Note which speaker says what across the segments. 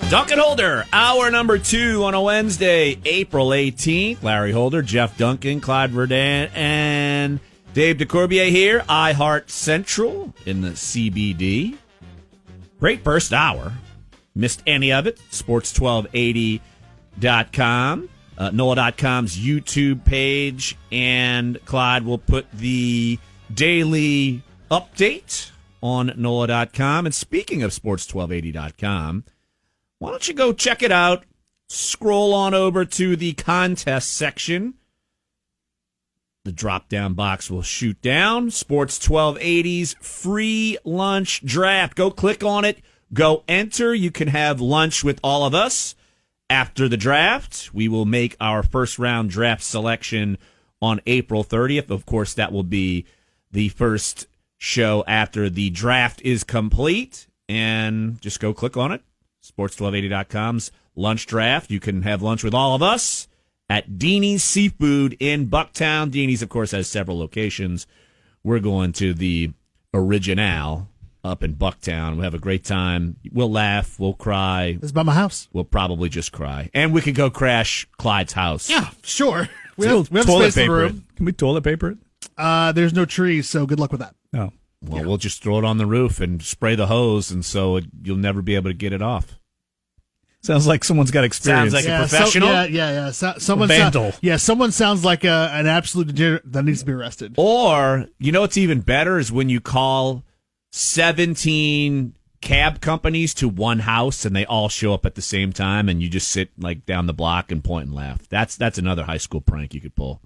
Speaker 1: Dunc Holder, hour number 2 on a Wednesday, April 18th. Larry Holder, Jeff Duncan, Clyde Verdun, and Dave DeCorbier here. iHeart Central in the CBD. Great first hour. Missed any of it? Sports1280.com. NOLA.com's YouTube page. And Clyde will put the daily update on NOLA.com. And speaking of Sports1280.com, why don't you go check it out? Scroll on over to the contest section. The drop-down box will shoot down. Sports 1280's free lunch draft. Go click on it. Go enter. You can have lunch with all of us after the draft. We will make our first-round draft selection on April 30th. Of course, that will be the first show after the draft is complete. And just go click on it. Sports1280.com's lunch draft. You can have lunch with all of us at Deanie's Seafood in Bucktown. Deanie's, of course, has several locations. We're going to the Original up in Bucktown. We'll have a great time. We'll laugh. We'll cry.
Speaker 2: This is by my house.
Speaker 1: We'll probably just cry. And we could go crash Clyde's house.
Speaker 2: Yeah, sure. We have
Speaker 3: toilet
Speaker 2: space in the
Speaker 3: paper
Speaker 2: room.
Speaker 3: Can we toilet paper it?
Speaker 2: There's no trees, so good luck with that.
Speaker 3: Oh.
Speaker 1: Well, we'll just throw it on the roof and spray the hose, and so you'll never be able to get it off.
Speaker 3: Sounds like someone's got experience.
Speaker 1: Sounds like a professional.
Speaker 2: Someone sounds like an absolute degenerate that needs to be arrested.
Speaker 1: Or, you know what's even better is when you call 17 cab companies to one house and they all show up at the same time and you just sit like down the block and point and laugh. That's another high school prank you could pull.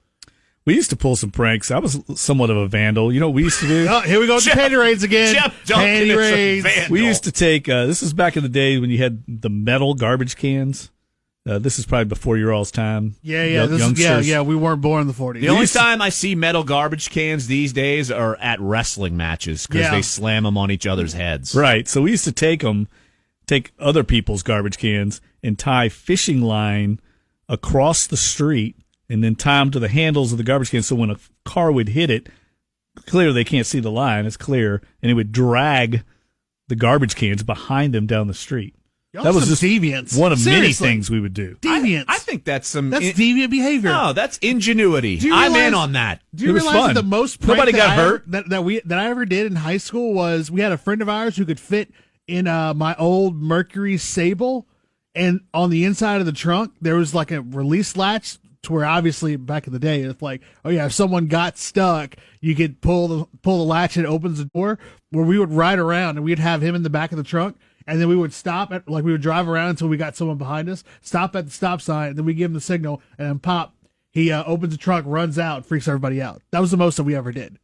Speaker 3: We used to pull some pranks. I was somewhat of a vandal. You know what we used to do?
Speaker 2: Oh, here we go with the panty raids again. Panty raids.
Speaker 3: We used to take, this is back in the day when you had the metal garbage cans. This is probably before your all's time.
Speaker 2: Yeah. We weren't born in the 40s.
Speaker 1: The only time I see metal garbage cans these days are at wrestling matches because they slam them on each other's heads.
Speaker 3: Right. So we used to take other people's garbage cans and tie fishing line across the street and then tie them to the handles of the garbage can so when a car would hit it, clear they can't see the line, it's clear, and it would drag the garbage cans behind them down the street.
Speaker 2: That was just deviance.
Speaker 3: One of many things we would do.
Speaker 2: Deviance.
Speaker 1: I think that's
Speaker 2: deviant behavior.
Speaker 1: No, that's ingenuity. I'm in on that.
Speaker 2: Do you realize that the most prank
Speaker 3: Nobody got hurt
Speaker 2: that I ever did in high school was we had a friend of ours who could fit in my old Mercury Sable, and on the inside of the trunk there was like a release latch to where obviously back in the day it's like, oh yeah, if someone got stuck, you could pull the latch and it opens the door. Where we would ride around and we'd have him in the back of the trunk. And then we would stop we would drive around until we got someone behind us, stop at the stop sign, and then we give him the signal, and then pop, he opens the trunk, runs out, freaks everybody out. That was the most that we ever did.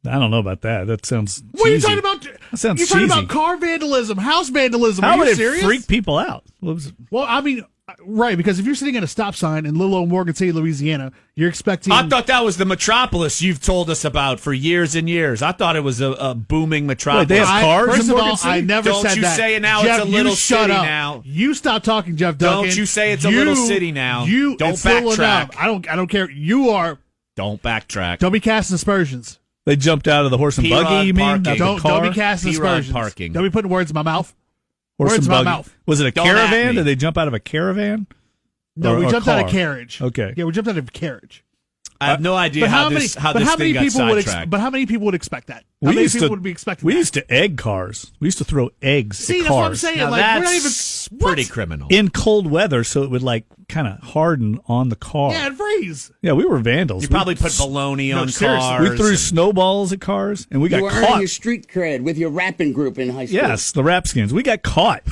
Speaker 3: I don't know about that. That sounds cheesy.
Speaker 2: What are you talking about?
Speaker 3: That sounds
Speaker 2: You're
Speaker 3: cheesy.
Speaker 2: talking about car vandalism, house vandalism.
Speaker 3: How
Speaker 2: are
Speaker 3: would
Speaker 2: you
Speaker 3: it
Speaker 2: serious?
Speaker 3: freak people out?
Speaker 2: Well, I mean, right, because if you're sitting at a stop sign in little old Morgan City, Louisiana, you're expecting...
Speaker 1: I thought that was the metropolis you've told us about for years and years. I thought it was a booming metropolis.
Speaker 3: Wait, they have cars
Speaker 2: First
Speaker 3: in
Speaker 2: of
Speaker 3: Morgan
Speaker 2: all,
Speaker 3: City?
Speaker 2: I never
Speaker 1: Don't
Speaker 2: said
Speaker 1: you
Speaker 2: that.
Speaker 1: say it now,
Speaker 2: Jeff,
Speaker 1: it's a little
Speaker 2: you shut
Speaker 1: city
Speaker 2: up.
Speaker 1: now.
Speaker 2: You stop talking, Jeff Duncan.
Speaker 1: Don't you say it's a little city now. Don't backtrack.
Speaker 2: I don't care. You are...
Speaker 1: Don't backtrack.
Speaker 2: Don't be casting aspersions.
Speaker 3: They jumped out of the horse and
Speaker 1: P-Rod
Speaker 3: buggy, you mean?
Speaker 1: parking.
Speaker 2: Don't be casting
Speaker 1: P-Rod
Speaker 2: aspersions.
Speaker 1: parking.
Speaker 2: Don't be putting words in my mouth.
Speaker 3: Horse
Speaker 2: Words
Speaker 3: and
Speaker 2: in my
Speaker 3: buggy.
Speaker 2: mouth.
Speaker 3: Was it a
Speaker 1: Don't at
Speaker 3: caravan?
Speaker 1: me.
Speaker 3: Did they jump out of a caravan?
Speaker 2: No, we
Speaker 3: Or
Speaker 2: jumped out
Speaker 3: car?
Speaker 2: of carriage.
Speaker 3: Okay.
Speaker 2: Yeah, we jumped out of carriage.
Speaker 1: I have no idea how this thing got sidetracked.
Speaker 2: But how many people would expect that? How many people would be expecting
Speaker 3: We
Speaker 2: that?
Speaker 3: used to egg cars. We used to throw eggs
Speaker 2: See,
Speaker 3: at
Speaker 2: that's what I'm
Speaker 3: cars
Speaker 2: saying.
Speaker 1: Now
Speaker 2: Like, we're not even
Speaker 1: that's pretty criminal.
Speaker 3: in cold weather, so it would like kind of harden on the car.
Speaker 2: Yeah, and freeze.
Speaker 3: Yeah, we were vandals.
Speaker 1: You probably put baloney on
Speaker 2: seriously.
Speaker 1: cars.
Speaker 3: We threw snowballs at cars, and we got
Speaker 4: You were earning
Speaker 3: caught.
Speaker 4: your street cred with your rapping group in high school.
Speaker 3: Yes, the Rapskins. We got caught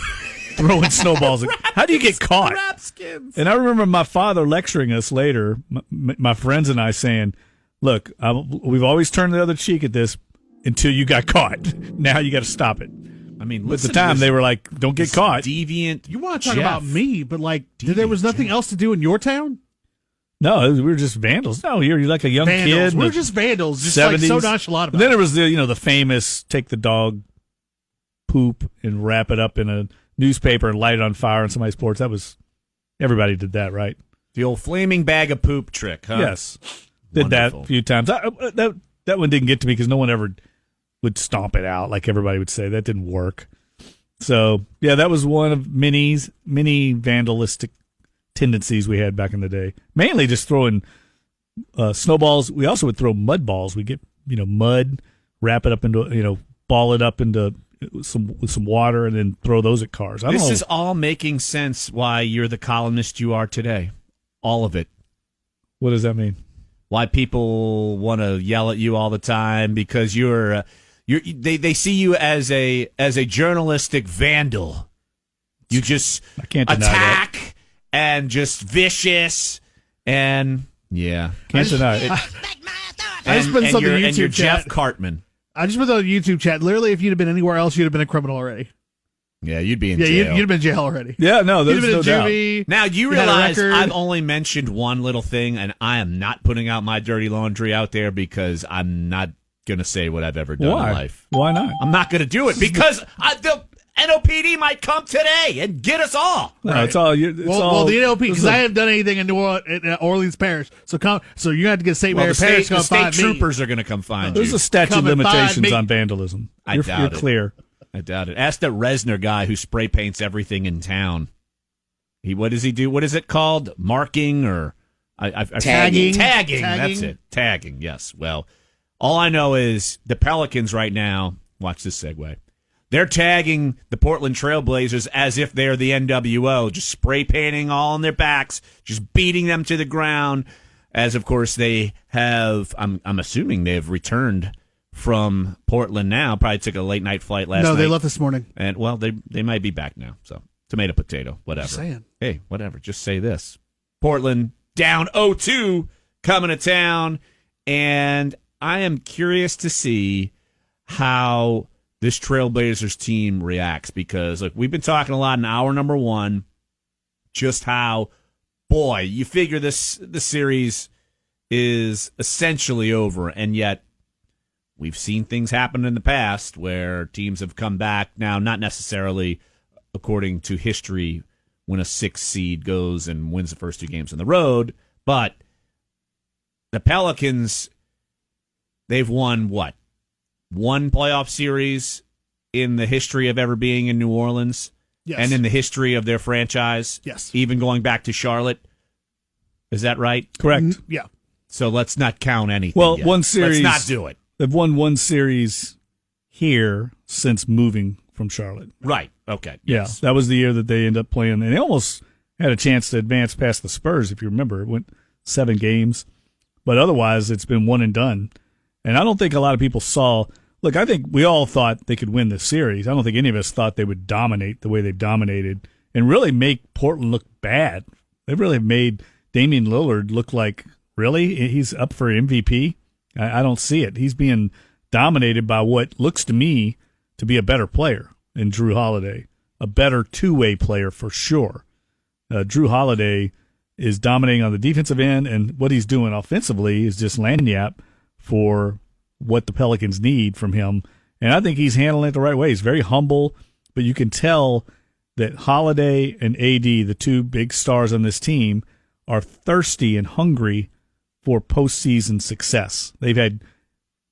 Speaker 3: throwing snowballs. How do you get caught?
Speaker 1: Rapskins.
Speaker 3: And I remember my father lecturing us later, my friends and I saying, look, we've always turned the other cheek at this until you got caught. Now you got to stop it.
Speaker 1: I mean,
Speaker 3: At
Speaker 1: listen
Speaker 3: the time,
Speaker 1: to
Speaker 3: they were like, don't get caught.
Speaker 1: Deviant.
Speaker 2: You want to talk
Speaker 1: Jeff.
Speaker 2: about me, but like, there was nothing else to do in your town?
Speaker 3: No, we were just vandals. No, you're like a young
Speaker 2: Vandals.
Speaker 3: kid.
Speaker 2: We're just vandals, just like so nonchalant about
Speaker 3: And then
Speaker 2: it.
Speaker 3: there was the famous take the dog poop and wrap it up in a newspaper and light it on fire on somebody's porch. Everybody did that, right?
Speaker 1: The old flaming bag of poop trick, huh?
Speaker 3: Yes. Did that
Speaker 1: Wonderful.
Speaker 3: a few times. That one didn't get to me because no one ever would stomp it out like everybody would say. That didn't work. So, yeah, that was one of many vandalistic tendencies we had back in the day. Mainly just throwing snowballs. We also would throw mud balls. We get, mud, wrap it up into, ball it up into with some water and then throw those at cars.
Speaker 1: This is all making sense why you're the columnist you are today. All of it.
Speaker 3: What does that mean?
Speaker 1: Why people want to yell at you all the time because they see you as a journalistic vandal. You just
Speaker 3: I can't deny
Speaker 1: attack
Speaker 3: that.
Speaker 1: and just vicious and
Speaker 3: can't deny it.
Speaker 2: I just put something on
Speaker 1: and you're
Speaker 2: YouTube
Speaker 1: Jeff
Speaker 2: chat.
Speaker 1: Cartman.
Speaker 2: I just put that on YouTube chat. Literally, if you'd have been anywhere else, you'd have been a criminal already.
Speaker 1: Yeah, you'd be in
Speaker 2: Yeah,
Speaker 1: jail.
Speaker 2: you'd have been in jail already.
Speaker 3: Yeah, no,
Speaker 2: You'd
Speaker 3: there's
Speaker 2: have been
Speaker 3: no
Speaker 2: in
Speaker 3: doubt.
Speaker 2: juvie.
Speaker 1: Now, you
Speaker 2: had a
Speaker 1: realize
Speaker 2: record.
Speaker 1: I've only mentioned one little thing, and I am not putting out my dirty laundry out there because I'm not going to say what I've ever done
Speaker 3: Why?
Speaker 1: in life.
Speaker 3: Why not?
Speaker 1: I'm not going to do it because the NOPD might come today and get us all.
Speaker 3: No, it's all.
Speaker 2: Well, the NLP, because I haven't done anything in Orleans Parish. So you're going to have to get St.
Speaker 1: Well,
Speaker 2: Mary
Speaker 1: the
Speaker 2: Parish
Speaker 1: state,
Speaker 2: to
Speaker 1: the
Speaker 2: come find
Speaker 1: state
Speaker 2: me.
Speaker 1: troopers are going to come find
Speaker 3: There's
Speaker 1: you.
Speaker 3: a statute of
Speaker 2: Come and find
Speaker 3: limitations
Speaker 2: me.
Speaker 3: on vandalism.
Speaker 1: I
Speaker 3: You're
Speaker 1: doubt it.
Speaker 3: clear.
Speaker 1: I doubt it. Ask that Resner guy who spray paints everything in town. What does he do? What is it called? Marking or
Speaker 4: Tagging.
Speaker 1: Tagging. That's it. Tagging. Yes. Well, all I know is the Pelicans right now. Watch this segue. They're tagging the Portland Trailblazers as if they're the NWO, just spray painting all on their backs, just beating them to the ground. As of course they have. I'm assuming they've returned from Portland now. Probably took a late night flight last night.
Speaker 2: No, they left this morning.
Speaker 1: And, well, they might be back now. So, tomato, potato, whatever.
Speaker 2: Just saying.
Speaker 1: Hey, whatever. Just say this. Portland down 0-2 coming to town. And I am curious to see how this Trailblazers team reacts because, look, we've been talking a lot in hour number one just how, boy, you figure the series is essentially over, and yet we've seen things happen in the past where teams have come back now, not necessarily according to history when a 6 seed goes and wins the first 2 games on the road, but the Pelicans, they've won what? 1 playoff series in the history of ever being in New Orleans,
Speaker 2: Yes.
Speaker 1: and in the history of their franchise,
Speaker 2: Yes.
Speaker 1: even going back to Charlotte. Is that right?
Speaker 3: Correct.
Speaker 2: Yeah.
Speaker 1: So let's not count anything.
Speaker 3: Well,
Speaker 1: yet.
Speaker 3: one series.
Speaker 1: Let's not do it.
Speaker 3: They've won one series here since moving from Charlotte.
Speaker 1: Right. Okay.
Speaker 3: Yeah,
Speaker 1: Yes.
Speaker 3: that was the year that they ended up playing, and they almost had a chance to advance past the Spurs, if you remember. It went 7 games, but otherwise it's been one and done. And I don't think a lot of people saw. Look, I think we all thought they could win this series. I don't think any of us thought they would dominate the way they've dominated and really make Portland look bad. They really made Damian Lillard look like, really? He's up for MVP? I don't see it. He's being dominated by what looks to me to be a better player in Drew Holiday, a better two-way player for sure. Drew Holiday is dominating on the defensive end, and what he's doing offensively is just lagniappe for what the Pelicans need from him. And I think he's handling it the right way. He's very humble, but you can tell that Holiday and AD, the 2 big stars on this team, are thirsty and hungry for postseason success. They've had,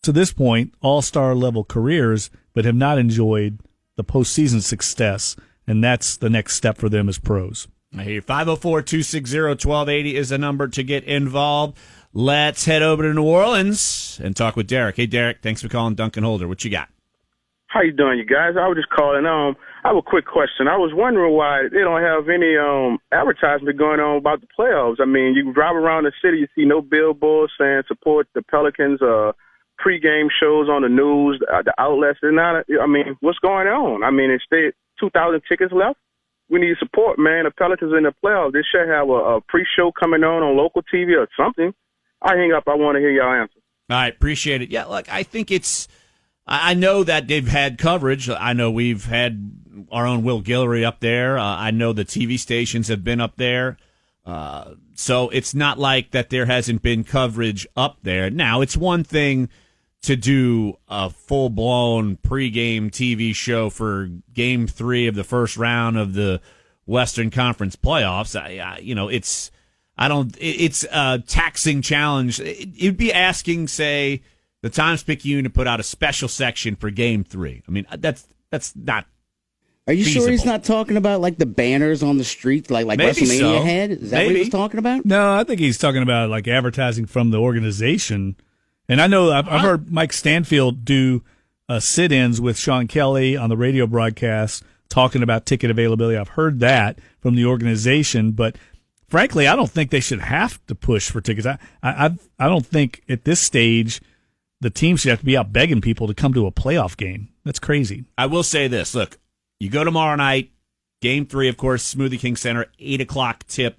Speaker 3: to this point, all-star level careers, but have not enjoyed the postseason success, and that's the next step for them as pros.
Speaker 1: I hear 504-260-1280 is the number to get involved. Let's head over to New Orleans and talk with Derek. Hey, Derek, thanks for calling Dunc Holder. What you got?
Speaker 5: How you doing, you guys? I was just calling. I have a quick question. I was wondering why they don't have any advertisement going on about the playoffs. I mean, you drive around the city, you see no billboards saying support the Pelicans, pregame shows on the news, the outlets. They're not. I mean, what's going on? I mean, it's 2,000 tickets left. We need support, man. The Pelicans in the playoffs. They should have a pre-show coming on local TV or something. I hang up. I want to hear y'all answer.
Speaker 1: All right, appreciate it. Yeah, look, I think I know that they've had coverage. I know we've had our own Will Guillory up there. I know the TV stations have been up there. So it's not like that there hasn't been coverage up there. Now, it's one thing to do a full-blown pregame TV show for Game 3 of the first round of the Western Conference playoffs. It's a taxing challenge. It'd be asking, say, the Times-Picayune to put out a special section for Game 3. I mean, that's not.
Speaker 4: Are you
Speaker 1: feasible.
Speaker 4: sure he's not talking about like the banners on the street, like
Speaker 1: Maybe
Speaker 4: WrestleMania
Speaker 1: so.
Speaker 4: had? Is that what he was talking about?
Speaker 3: No, I think he's talking about like advertising from the organization. And I know I've heard Mike Stanfield do sit-ins with Sean Kelly on the radio broadcast talking about ticket availability. I've heard that from the organization, but frankly, I don't think they should have to push for tickets. I don't think at this stage the team should have to be out begging people to come to a playoff game. That's crazy.
Speaker 1: I will say this. Look, you go tomorrow night, Game 3, of course, Smoothie King Center, 8 o'clock tip,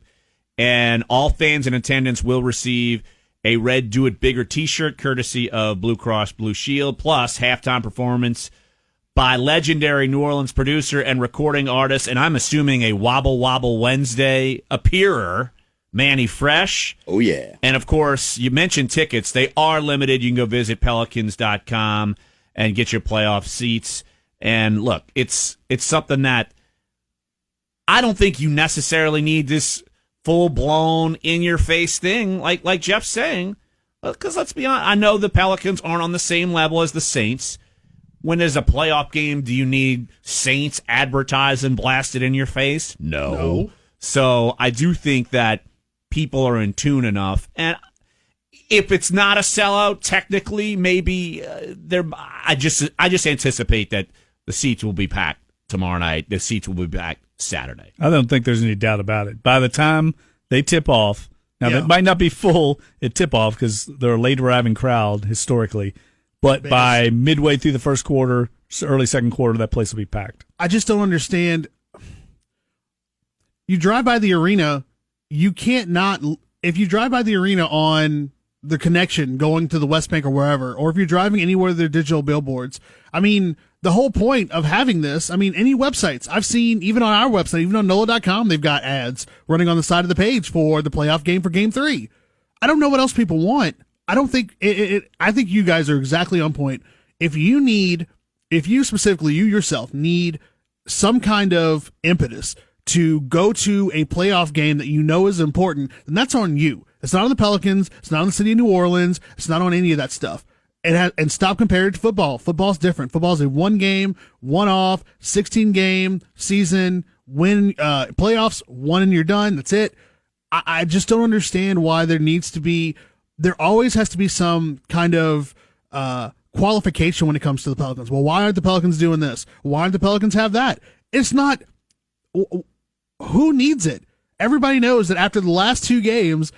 Speaker 1: and all fans in attendance will receive a red Do It Bigger t-shirt courtesy of Blue Cross Blue Shield, plus halftime performance by legendary New Orleans producer and recording artist, and I'm assuming a Wobble Wobble Wednesday appearer, Manny Fresh.
Speaker 4: Oh, yeah.
Speaker 1: And, of course, you mentioned tickets. They are limited. You can go visit Pelicans.com and get your playoff seats. And, look, it's something that I don't think you necessarily need this full-blown, in-your-face thing like Jeff's saying. Because, let's be honest, I know the Pelicans aren't on the same level as the Saints. When there's a playoff game, do you need Saints advertising blasted in your face? No. So I do think that people are in tune enough. And if it's not a sellout, technically, maybe I just anticipate that the seats will be packed tomorrow night. The seats will be packed Saturday.
Speaker 3: I don't think there's any doubt about it. By the time they tip off, now it might not be full at tip off because they're a late arriving crowd historically, but by midway through the first quarter, early second quarter, that place will be packed.
Speaker 2: I just don't understand. You drive by the arena, you can't not. If you drive by the arena on the connection going to the West Bank or wherever, or if you're driving anywhere their digital billboards, I mean, the whole point of having this, I mean, any websites I've seen, even on our website, even on NOLA.com, they've got ads running on the side of the page for the playoff game for Game 3. I don't know what else people want. I don't think I think you guys are exactly on point. If you specifically, you yourself need some kind of impetus to go to a playoff game that you know is important, then that's on you. It's not on the Pelicans. It's not on the city of New Orleans. It's not on any of that stuff. And stop comparing it to football. Football's different. Football's a one game, one off, 16 game season, win, playoffs, one and you're done. That's it. I just don't understand why there always has to be some kind of, qualification when it comes to the Pelicans. Well, why aren't the Pelicans doing this? Why aren't the Pelicans have that? It's not, who needs it? Everybody knows that after the last two games,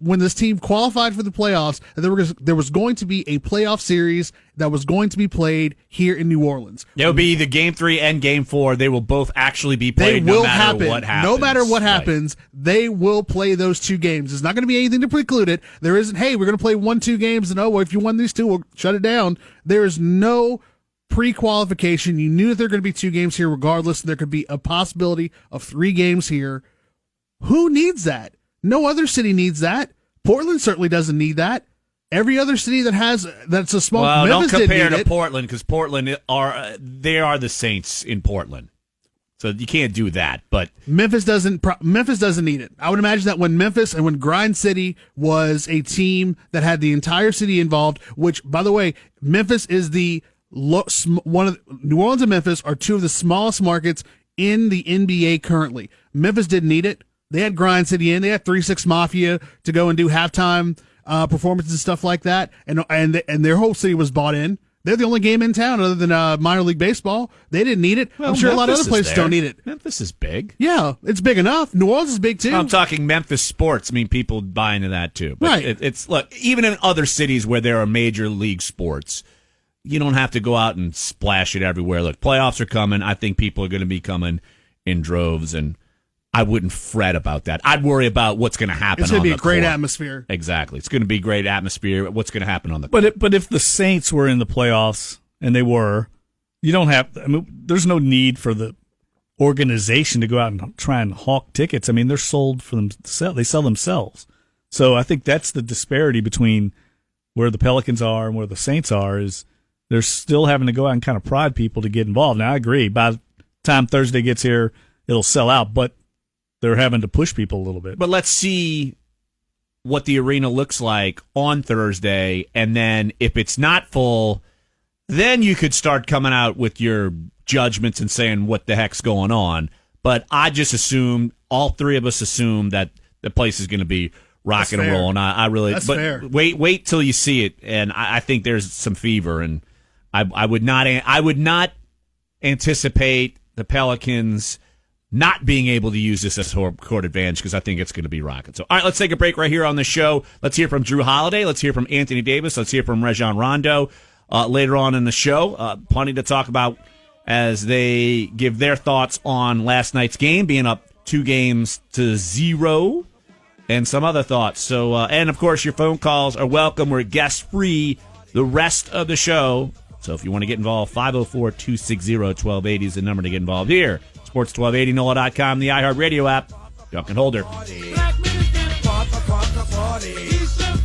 Speaker 2: when this team qualified for the playoffs, there was going to be a playoff series that was going to be played here in New Orleans.
Speaker 1: It will be the Game 3 and Game 4. They will both actually be played no matter what happens.
Speaker 2: No matter what happens, they will play those two games. There's not going to be anything to preclude it. There isn't, hey, we're going to play 1-2 games, and if you won these two, we'll shut it down. There is no pre-qualification. You knew that there are going to be two games here regardless, and there could be a possibility of 3 games here. Who needs that? No other city needs that. Portland certainly doesn't need that. Every other city that's a small.
Speaker 1: Well,
Speaker 2: Memphis
Speaker 1: don't compare
Speaker 2: didn't
Speaker 1: to Portland because Portland are the Saints in Portland, so you can't do that. But
Speaker 2: Memphis doesn't need it. I would imagine that when Memphis and when Grind City was a team that had the entire city involved, which by the way, Memphis is New Orleans and Memphis are two of the smallest markets in the NBA currently. Memphis didn't need it. They had Grind City in. They had 3-6 Mafia to go and do halftime performances and stuff like that, and their whole city was bought in. They're the only game in town other than minor league baseball. They didn't need it.
Speaker 1: Well,
Speaker 2: I'm sure
Speaker 1: Memphis
Speaker 2: a lot of other places don't need it.
Speaker 1: Memphis is big.
Speaker 2: Yeah, it's big enough. New Orleans is big too.
Speaker 1: I'm talking Memphis sports. I mean, people buy into that too. But
Speaker 2: right.
Speaker 1: It's look, even in other cities where there are major league sports, you don't have to go out and splash it everywhere. Look, playoffs are coming. I think people are going to be coming in droves, and I wouldn't fret about that. I'd worry about what's going to happen.
Speaker 2: It's going to be a great
Speaker 1: court.
Speaker 2: atmosphere.
Speaker 1: Exactly. It's going to be great atmosphere. What's going to happen on the court.
Speaker 3: But if the Saints were in the playoffs, and they were, you don't have. I mean, there's no need for the organization to go out and try and hawk tickets. I mean, they're sold for them. They sell themselves. So I think that's the disparity between where the Pelicans are and where the Saints are. Is they're still having to go out and kind of prod people to get involved. Now I agree. By the time Thursday gets here, it'll sell out, but they're having to push people a little bit.
Speaker 1: But let's see what the arena looks like on Thursday, and then if it's not full, then you could start coming out with your judgments and saying what the heck's going on. But I just assumed, all three of us assumed that the place is going to be rocking and rolling. I really,
Speaker 2: That's
Speaker 1: but
Speaker 2: fair.
Speaker 1: wait till you see it, and I think there's some fever, and I would not anticipate the Pelicans not being able to use this as home court advantage, because I think it's going to be rocking. So, all right, let's take a break right here on the show. Let's hear from Drew Holiday. Let's hear from Anthony Davis. Let's hear from Rajon Rondo later on in the show. Plenty to talk about as they give their thoughts on last night's game, being up 2-0, and some other thoughts. So, and of course, your phone calls are welcome. We're guest free the rest of the show. So if you want to get involved, 504-260-1280 is the number to get involved here. Sports 1280, NOLA.com, the iHeartRadio app. Dunc Holder.